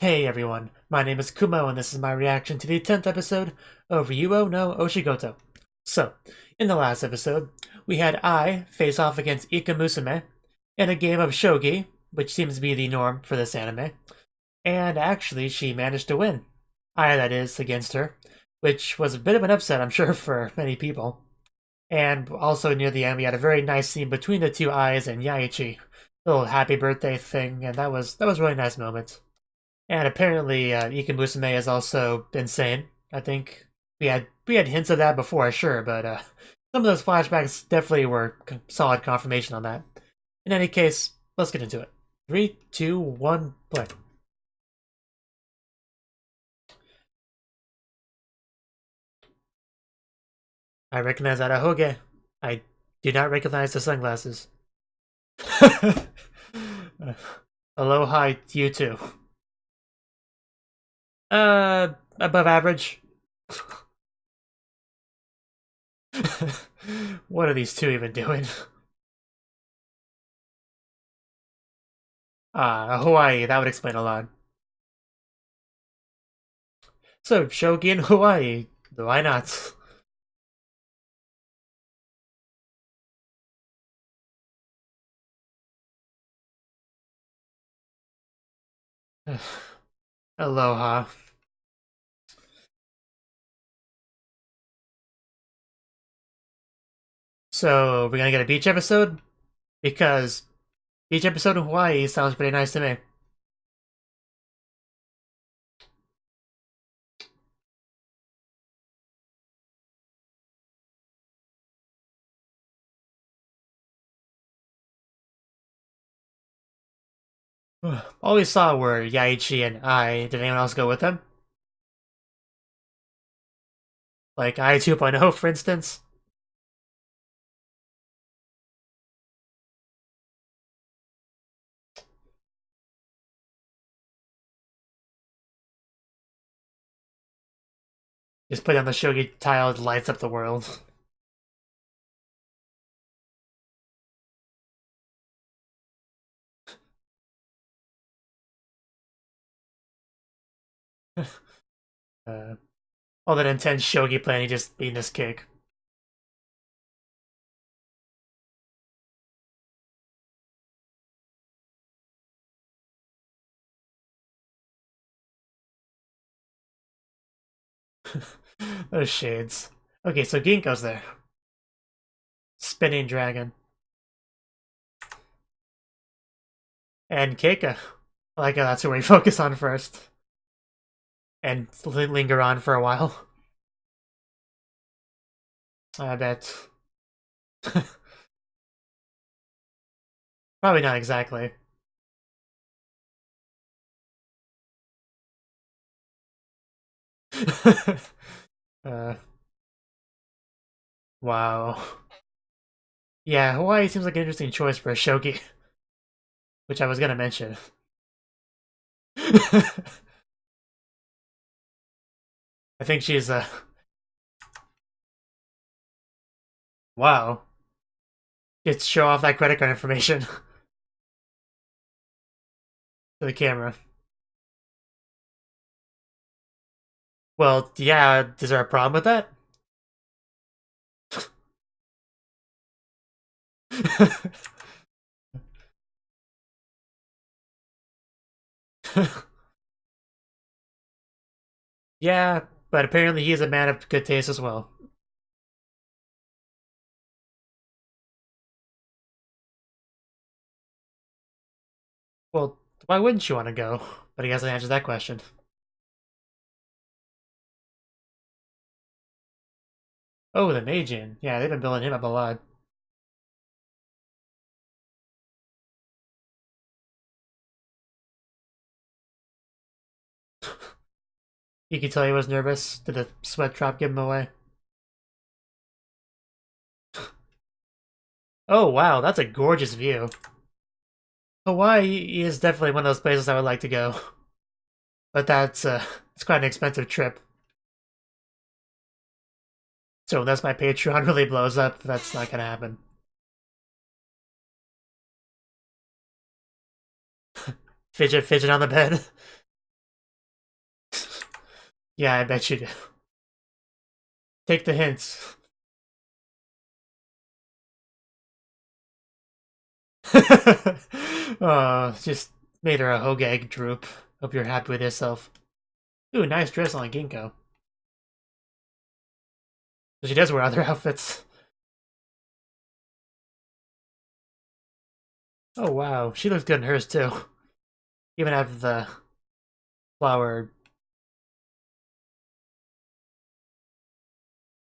Hey everyone, my name is Kumo and this is my reaction to the 10th episode of Ryuuou no Oshigoto. So, in the last episode, we had Ai face off against Ika Musume in a game of shogi, which seems to be the norm for this anime, and actually she managed to win. Ai, that is, against her, which was a bit of an upset, I'm sure, for many people. And also near the end, we had a very nice scene between the two Ais and Yaichi, little happy birthday thing, and that was a really nice moment. And apparently, Ika Musume is also insane. I think we had hints of that before, sure, but some of those flashbacks definitely were solid confirmation on that. In any case, let's get into it. 3, 2, 1, play. I recognize Arahoge. I do not recognize the sunglasses. Aloha, you too. Above average. What are these two even doing? Hawaii, that would explain a lot. So, shogi in Hawaii, why not? Aloha. So, we're gonna get a beach episode? Because beach episode in Hawaii sounds pretty nice to me. All we saw were Yaichi and I. Did anyone else go with them? Like I 2.0, for instance? Just put on the shogi tile, it lights up the world. All that intense shogi planning just being this kick. Those shades. Okay, so Ginkgo's there. Spinning dragon. And Keika. I like how that's who we focus on first. And linger on for a while. I bet. Probably not exactly. uh, wow. Yeah, Hawaii seems like an interesting choice for a shogi, which I was gonna mention. I think she's wow. Just show off that credit card information to the camera. Well, yeah, is there a problem with that? Yeah, but apparently he's a man of good taste as well. Well, why wouldn't you want to go? But he hasn't answered that question. Oh, the Meijin. Yeah, they've been building him up a lot. You could tell he was nervous. Did the sweat drop give him away? Oh, wow, that's a gorgeous view. Hawaii is definitely one of those places I would like to go. But that's it's quite an expensive trip. So unless my Patreon really blows up, that's not gonna happen. Fidget on the bed. Yeah, I bet you do. Take the hints. Just made her a Hogeg droop. Hope you're happy with yourself. Ooh, nice dress on Ginkgo. She does wear other outfits. Oh wow, she looks good in hers too. Even after the flower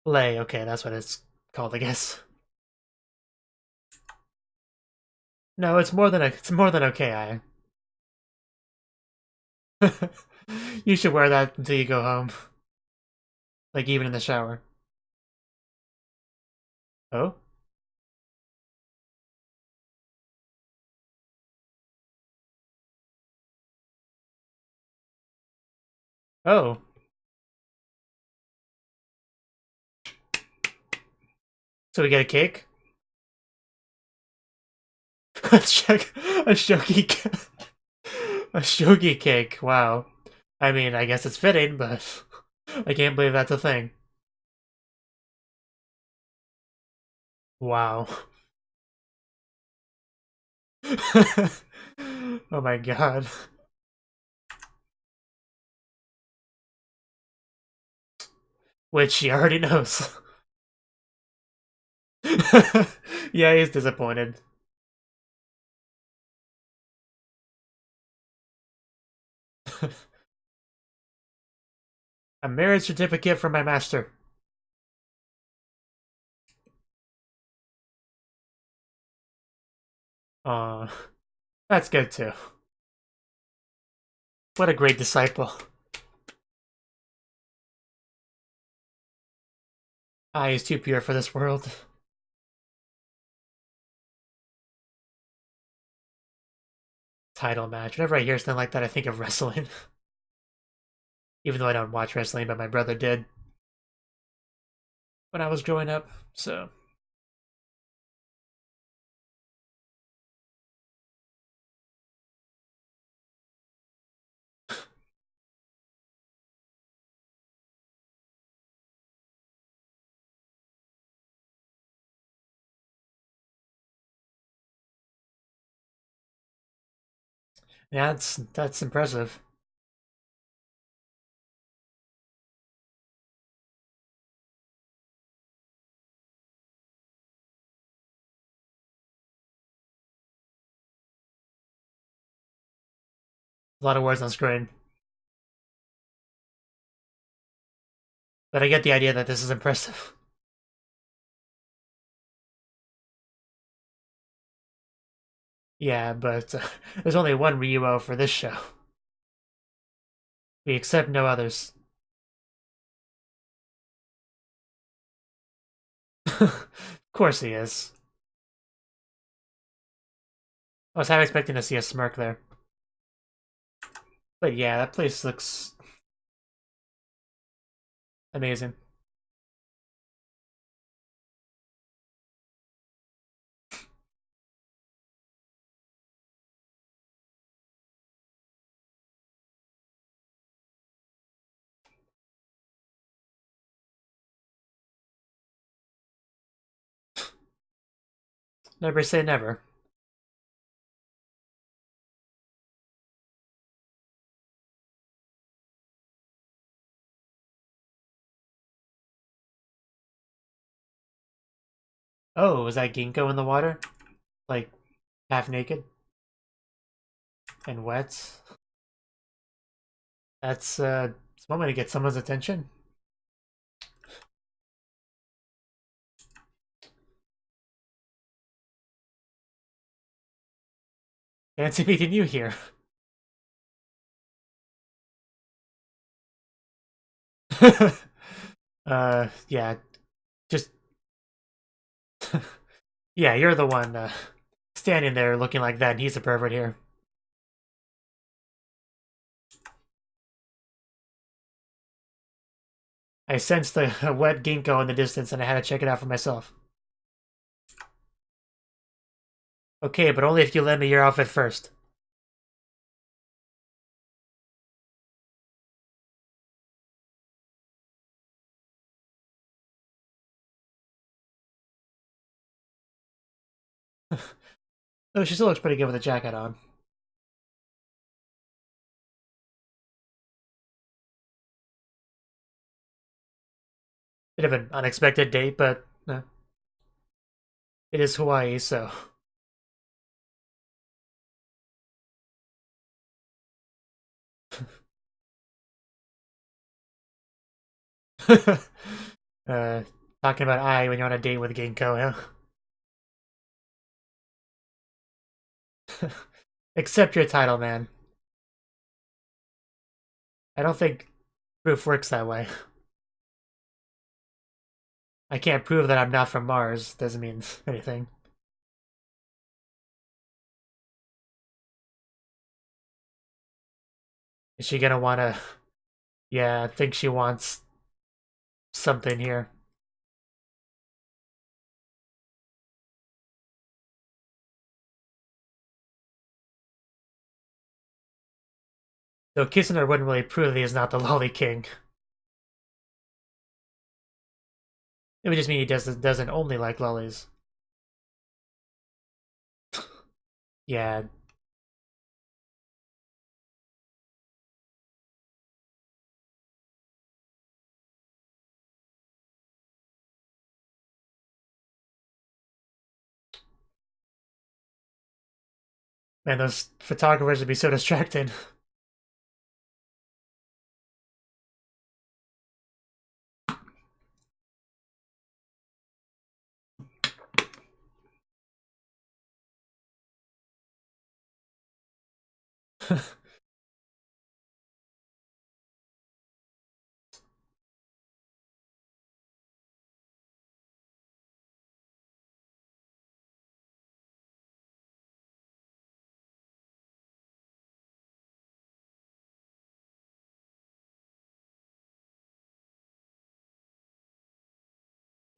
lay. Okay, that's what it's called, I guess. No, it's more than okay. I. You should wear that until you go home, like even in the shower. Oh, oh. So we get a cake. Let's check a shogi, a shogi cake. Wow. I mean, I guess it's fitting, but I can't believe that's a thing. Wow. Oh my god. Which she already knows. Yeah, he's disappointed. A marriage certificate from my master. That's good too. What a great disciple. Ah, he's too pure for this world. Title match. Whenever I hear something like that, I think of wrestling. Even though I don't watch wrestling, but my brother did when I was growing up, so. Yeah, that's impressive. A lot of words on screen. But I get the idea that this is impressive. Yeah, but there's only one Ryuuou for this show. We accept no others. Of course he is. I was half expecting to see a smirk there. But yeah, that place looks amazing. Never say never. Oh, was that Ginkgo in the water? Like, half naked? And wet? That's, it's one way to get someone's attention. Fancy meeting you here. Yeah, just... Yeah, you're the one, standing there looking like that, and he's a pervert here. I sensed the wet ginkgo in the distance, and I had to check it out for myself. Okay, but only if you lend me your outfit first. Oh, she still looks pretty good with a jacket on. It'd have been an unexpected date, but it is Hawaii, so. uh, Talking about I when you're on a date with Ginkgo, yeah? Accept your title, man. I don't think proof works that way. I can't prove that I'm not from Mars. Doesn't mean anything. Is she gonna wanna... Yeah, I think she wants something here. Though kissing her wouldn't really prove that he's not the Lolly King. It would just mean he doesn't only like lollies. Yeah. Man, those photographers would be so distracting.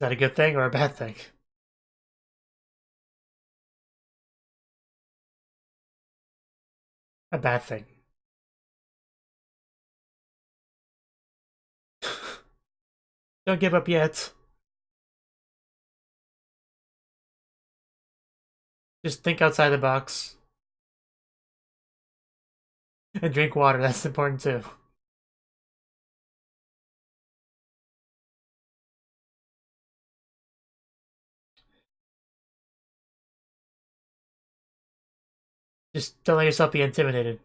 Is that a good thing or a bad thing? A bad thing. Don't give up yet. Just think outside the box. And drink water, that's important too. Just don't let yourself be intimidated.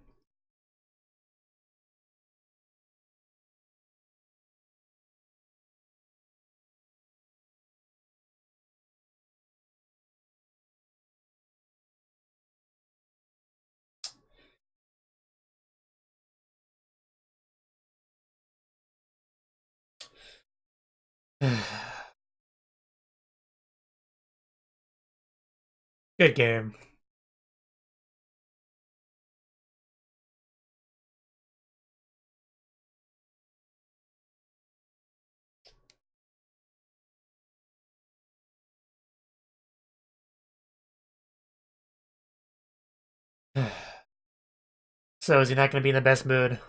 Good game. So is he not going to be in the best mood?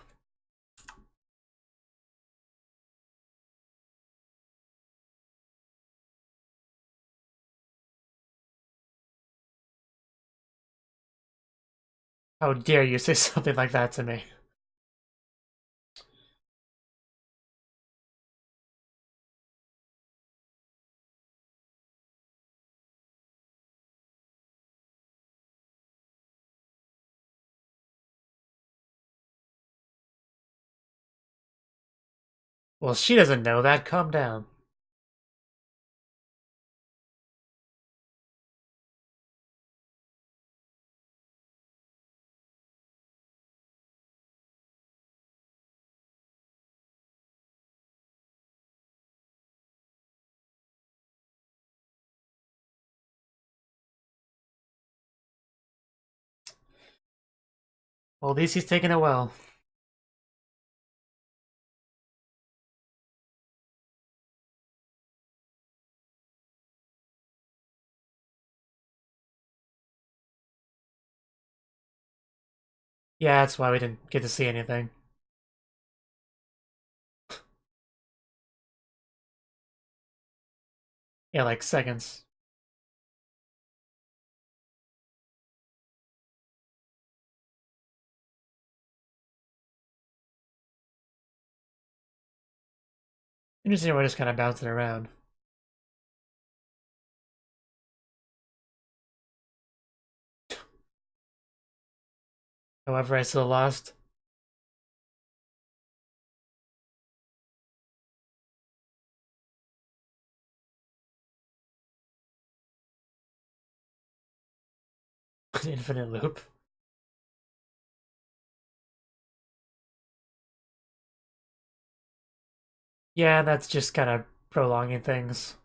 How dare you say something like that to me? Well, she doesn't know that. Calm down. Well, at least he's taking it well. Yeah, that's why we didn't get to see anything. Yeah, like seconds. Interesting, we're just kind of bouncing around. However, I still lost. Infinite loop. Yeah, that's just kind of prolonging things.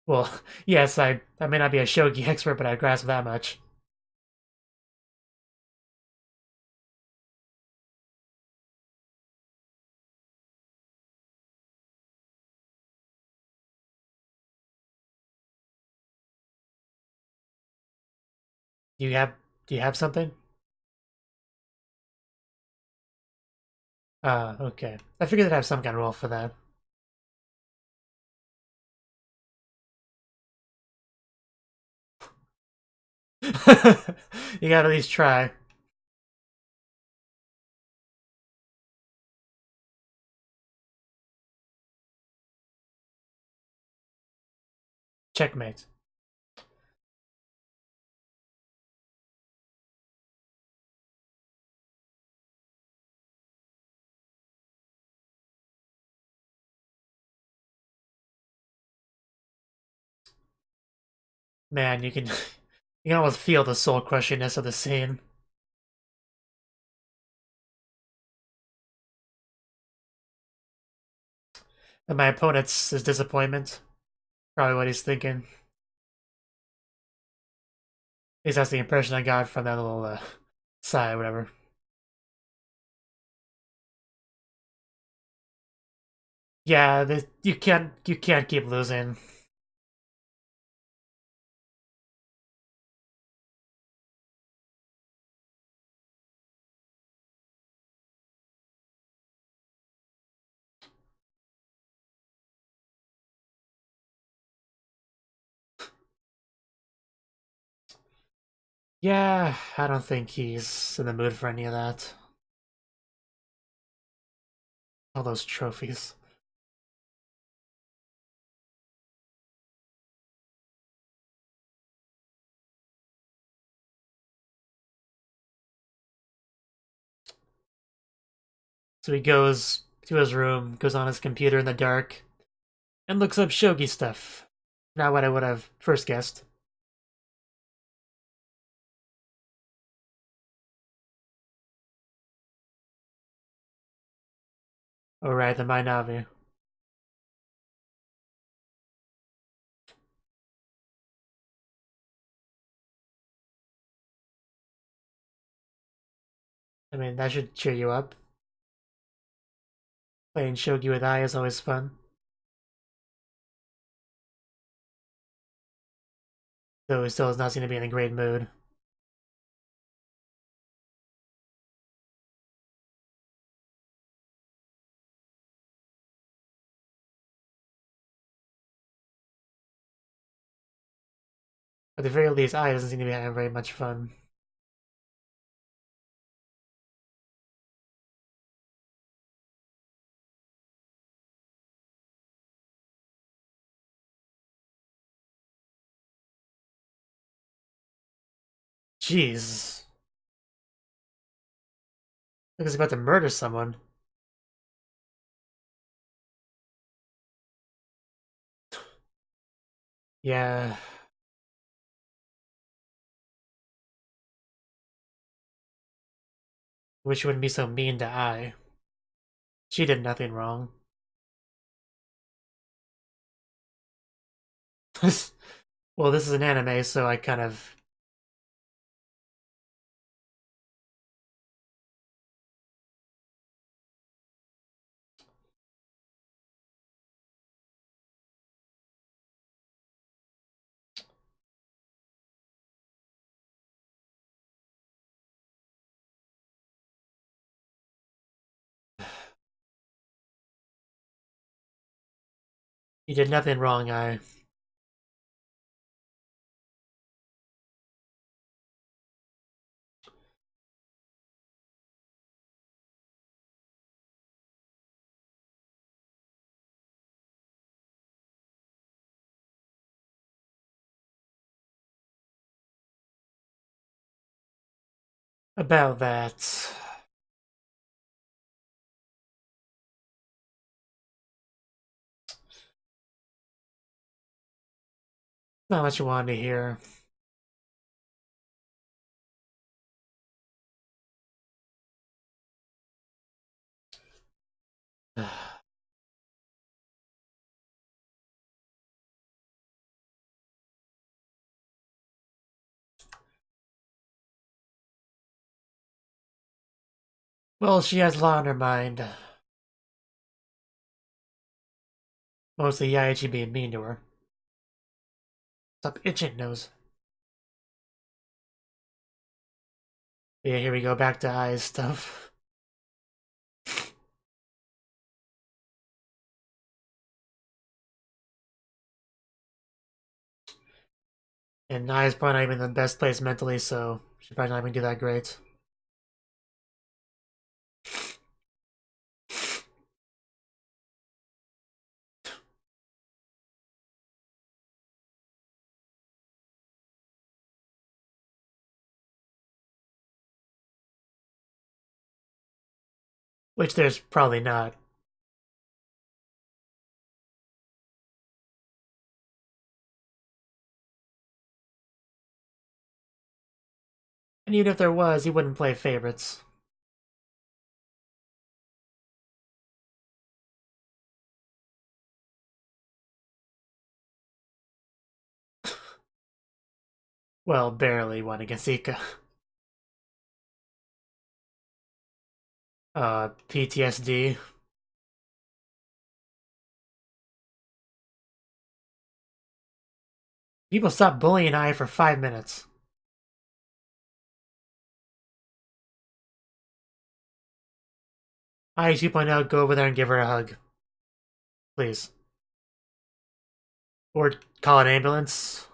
Well, yes, I may not be a shogi expert, but I grasp that much. Do you have do you have something? Okay. I figured I'd have some kind of role for that. You gotta at least try. Checkmate. Man, you can you can almost feel the soul crushiness of the scene. And my opponent's his disappointment. Probably what he's thinking. At least that's the impression I got from that little sigh or whatever. Yeah, you can't keep losing. Yeah, I don't think he's in the mood for any of that. All those trophies. So he goes to his room, goes on his computer in the dark, and looks up shogi stuff. Not what I would have first guessed. Alright, the Minavi. I mean, that should cheer you up. Playing shogi with Ai is always fun. Though he still does not seem to be in a great mood. At the very least, Ai doesn't seem to be having very much fun. Jeez. Like he's about to murder someone. Yeah. Wish you wouldn't be so mean to Ai. She did nothing wrong. Well, this is an anime, so I kind of... You did nothing wrong, Ai. About that. Not what you wanted to hear. Well, she has a lot on her mind. Mostly Yaichi being mean to her. Stop itching, nose. Yeah, here we go, back to eyes stuff. And Nai's probably not even in the best place mentally, so she's probably not even do that great. Which there's probably not. And even if there was, he wouldn't play favorites. Well, barely won against Ika. PTSD. People stop bullying Ai for 5 minutes. Ai 2.0, go over there and give her a hug. Please. Or call an ambulance.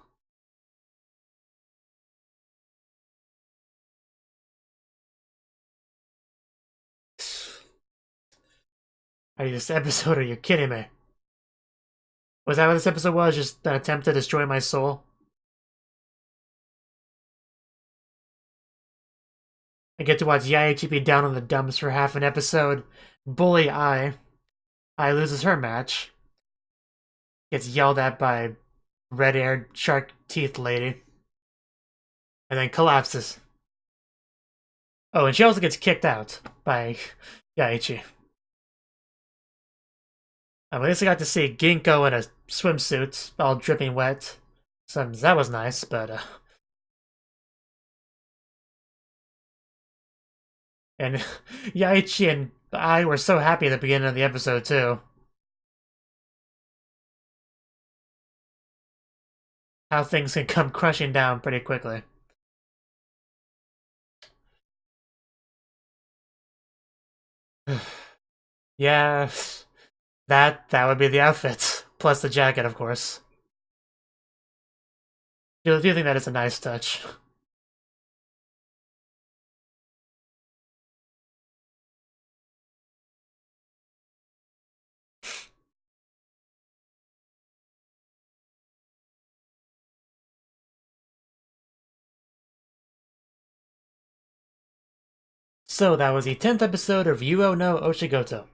Are you this episode? Are you kidding me? Was that what this episode was? Just an attempt to destroy my soul? I get to watch Yaichi be down in the dumps for half an episode. Bully Ai. Ai loses her match. Gets yelled at by red-haired shark teeth lady. And then collapses. Oh, and she also gets kicked out by Yaichi. At least I got to see Ginkgo in a swimsuit, all dripping wet. So that was nice, but and Yaichi and I were so happy at the beginning of the episode too. How things can come crushing down pretty quickly. Yeah, that would be the outfit. Plus the jacket, of course. Do you think that is a nice touch? So that was the 10th episode of Ryuuou no Oshigoto.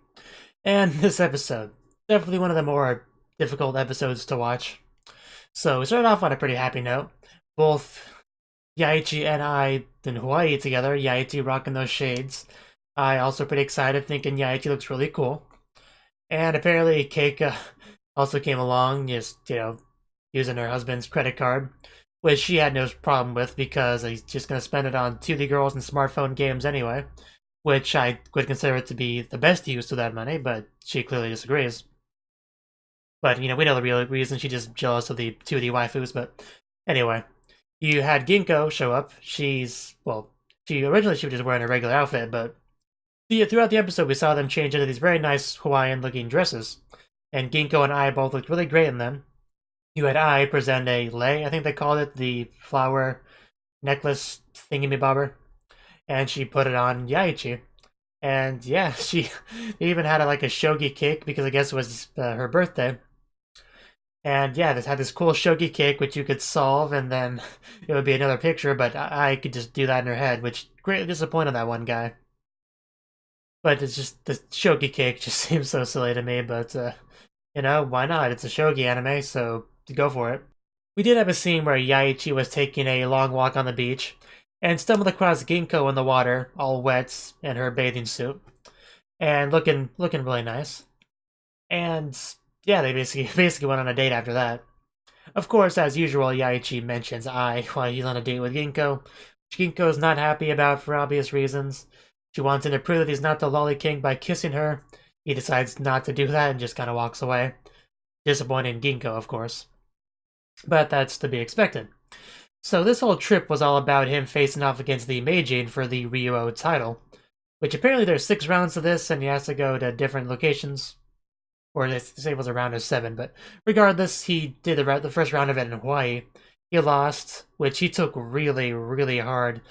And this episode, definitely one of the more difficult episodes to watch. So we started off on a pretty happy note. Both Yaichi and I in Hawaii together, Yaichi rocking those shades. I also pretty excited, thinking Yaichi looks really cool. And apparently Keika also came along, just, using her husband's credit card, which she had no problem with because he's just going to spend it on 2D girls and smartphone games anyway, which I would consider it to be the best use of that money, but she clearly disagrees. But, we know the real reason, she's just jealous of the 2D waifus, but anyway. You had Ginkgo show up. She was just wearing a regular outfit, but throughout the episode we saw them change into these very nice Hawaiian-looking dresses. And Ginkgo and Ai both looked really great in them. You had Ai present a lei, I think they called it, the flower necklace thingy-bobber. And she put it on Yaichi. And yeah, she even had like a shogi cake because I guess it was her birthday. And yeah, this had this cool shogi kick which you could solve, and then it would be another picture, but I could just do that in her head, which greatly disappointed that one guy. But it's just, the shogi kick just seems so silly to me, but you know, why not? It's a shogi anime, so go for it. We did have a scene where Yaichi was taking a long walk on the beach and stumbled across Ginkgo in the water, all wet in her bathing suit, and looking really nice. And yeah, they basically went on a date after that. Of course, as usual, Yaichi mentions Ai while he's on a date with Ginkgo, which Ginkgo is not happy about for obvious reasons. She wants him to prove that he's not the Lolly King by kissing her. He decides not to do that and just kind of walks away. Disappointing Ginkgo, of course. But that's to be expected. So this whole trip was all about him facing off against the Meijin for the Ryuuou title, which apparently there's 6 rounds to this and he has to go to different locations. Or they say it was a round of 7, but regardless, he did the first round of it in Hawaii. He lost, which he took really, really hard,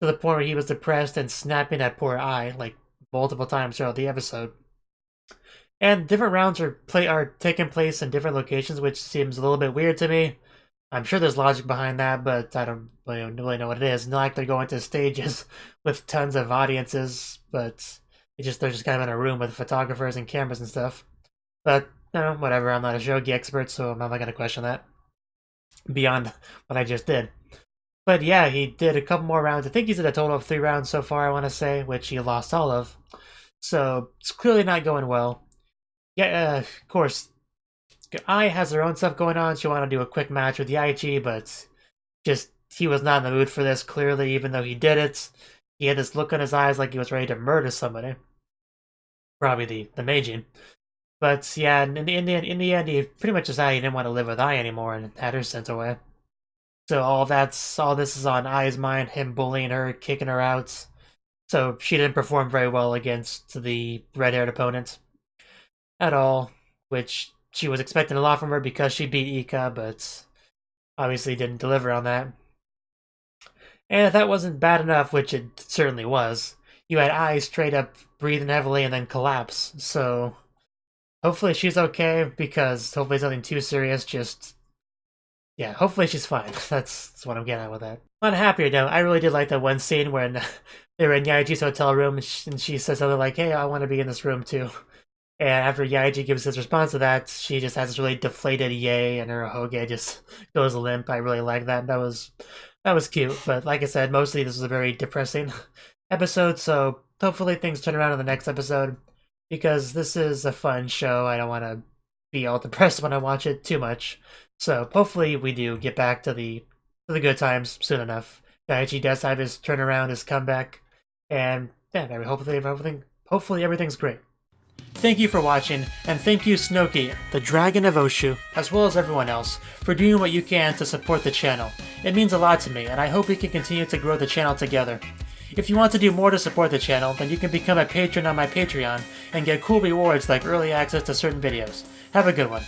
to the point where he was depressed and snapping at poor Ai, like, multiple times throughout the episode. And different rounds are taking place in different locations, which seems a little bit weird to me. I'm sure there's logic behind that, but I don't really know what it is. Not like they're going to stages with tons of audiences, but they're just kind of in a room with photographers and cameras and stuff. But, you know, whatever, I'm not a shogi expert, so I'm not going to question that. Beyond what I just did. But yeah, he did a couple more rounds. I think he's at a total of 3 rounds so far, I want to say, which he lost all of. So, it's clearly not going well. Yeah, of course, Ai has her own stuff going on. She wanted to do a quick match with Yaichi, but just, he was not in the mood for this, clearly, even though he did it. He had this look on his eyes like he was ready to murder somebody. Probably the Meijin. But yeah, in the end, he pretty much decided he didn't want to live with Ai anymore and had her sent away. So all this is on Ai's mind, him bullying her, kicking her out. So she didn't perform very well against the red-haired opponent at all, which she was expecting a lot from her because she beat Ika, but obviously didn't deliver on that. And if that wasn't bad enough, which it certainly was, you had Ai straight up breathing heavily and then collapse. So hopefully she's okay, because hopefully it's nothing too serious, yeah, hopefully she's fine. That's what I'm getting at with that. On a happier note, I really did like that one scene when they were in Yaichi's hotel room and she says something like, hey, I want to be in this room too. And after Yaichi gives his response to that, she just has this really deflated yay and her hoge just goes limp. I really like that. That was cute. But like I said, mostly this was a very depressing episode, so hopefully things turn around in the next episode, because this is a fun show. I don't want to be all depressed when I watch it too much. So hopefully we do get back to the good times soon enough. Yaichi does have his turnaround, his comeback, and yeah, hopefully everything's great. Thank you for watching, and thank you Cnouki, the Dragon of Oshu, as well as everyone else, for doing what you can to support the channel. It means a lot to me, and I hope we can continue to grow the channel together. If you want to do more to support the channel, then you can become a patron on my Patreon and get cool rewards like early access to certain videos. Have a good one.